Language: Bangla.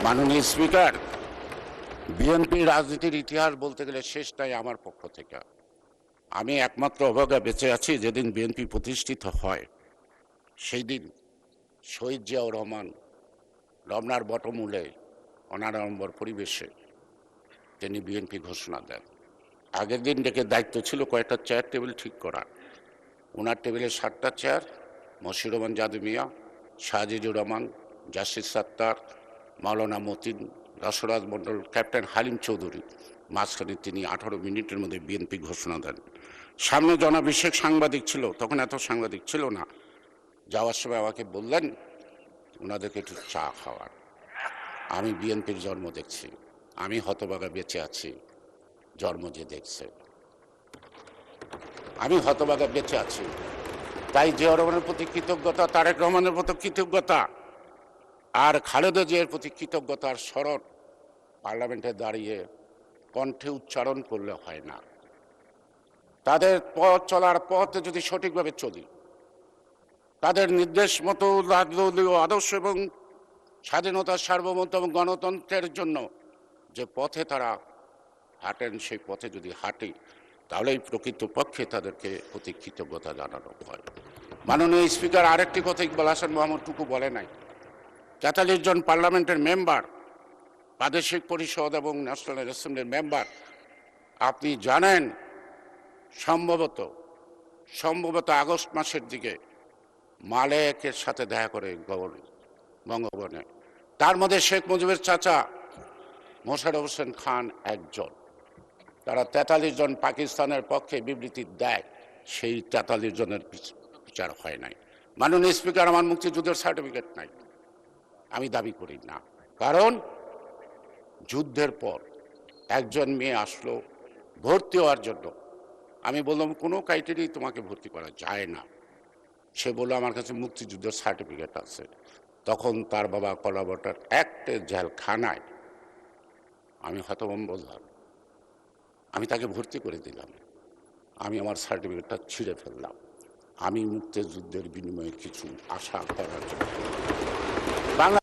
মাননীয় স্পিকার, বিএনপি রাজনীতির ইতিহাস বলতে গেলে শেষ নাই আমার পক্ষ থেকে। আমি একমাত্র অভাগা বেঁচে আছি যেদিন বিএনপি প্রতিষ্ঠিত হয়। সেই দিন শহীদ জিয়াউর রহমান রমনার বটমূলে অনাড়ম্বর পরিবেশে তিনি বিএনপি ঘোষণা দেন। আগের দিন ডেকে দায়িত্ব ছিল কয়েকটা চেয়ার টেবিল ঠিক করা। ওনার টেবিলে 7টা চেয়ার, মশিউর রহমান জাদু মিয়া, শাহজিজুর রহমান, জাসির সাত্তার, মাওলানা মতিন, দশরাজ মণ্ডল, ক্যাপ্টেন হালিম চৌধুরী। মাঝখানে তিনি 18 মিনিটের মধ্যে বিএনপি ঘোষণা দেন। সামনে জনাভিষেক সাংবাদিক ছিল, তখন এত সাংবাদিক ছিল না। যাওয়ার সময় আমাকে বললেন ওনাদেরকে একটু চা খাওয়ার। আমি বিএনপির জন্ম দেখছি, আমি হতভাগা বেঁচে আছি জন্ম যে দেখছে। আমি হতভাগা বেঁচে আছি, তাই জিয়াউর রহমানের প্রতি কৃতজ্ঞতা, তারেক রহমানের প্রতি কৃতজ্ঞতা, আর খালেদা জিয়ার প্রতি কৃতজ্ঞতার স্মরণ পার্লামেন্টে দাঁড়িয়ে কণ্ঠে উচ্চারণ করলে হয় না। তাদের পথ চলার পথে যদি সঠিকভাবে চলি, তাদের নির্দেশ মতো রাজনৈতিক আদর্শ এবং স্বাধীনতা, সার্বভৌমত্ব এবং গণতন্ত্রের জন্য যে পথে তারা হাঁটেন, সেই পথে যদি হাঁটি তাহলেই প্রকৃতপক্ষে তাদেরকে প্রতি কৃতজ্ঞতা জানানো হয়। মাননীয় স্পিকার, আরেকটি কথা ইকবাল হাসান মোহাম্মদ টুকু বলে নাই। 43 জন পার্লামেন্টের মেম্বার, প্রাদেশিক পরিষদ এবং ন্যাশনাল অ্যাসেম্বলির মেম্বার। আপনি জানেন সম্ভবত আগস্ট মাসের দিকে মালেকের সাথে দেখা করে বঙ্গভবনে। তার মধ্যে শেখ মুজিবের চাচা মোশাররফ হোসেন খান একজন। তারা 43 জন পাকিস্তানের পক্ষে বিবৃতি দেয়, সেই 43 জনের বিচার হয় নাই। মাননীয় স্পিকার, আমার মুক্তিযুদ্ধের সার্টিফিকেট নাই, আমি দাবি করি না। কারণ যুদ্ধের পর একজন মেয়ে আসলো ভর্তি হওয়ার জন্য। আমি বললাম কোনো ক্রাইটেরিয়ায় তোমাকে ভর্তি করা যায় না। সে বলল আমার কাছে মুক্তিযুদ্ধের সার্টিফিকেট আছে। তখন তার বাবা কলাবটার একটা জেলখানায়, আমি হতভম্ব বললাম, আমি তাকে ভর্তি করে দিলাম। আমি আমার সার্টিফিকেটটা ছিঁড়ে ফেললাম। আমি মুক্তিযুদ্ধের বিনিময়ে কিছু আশা করার জন্য বাংলা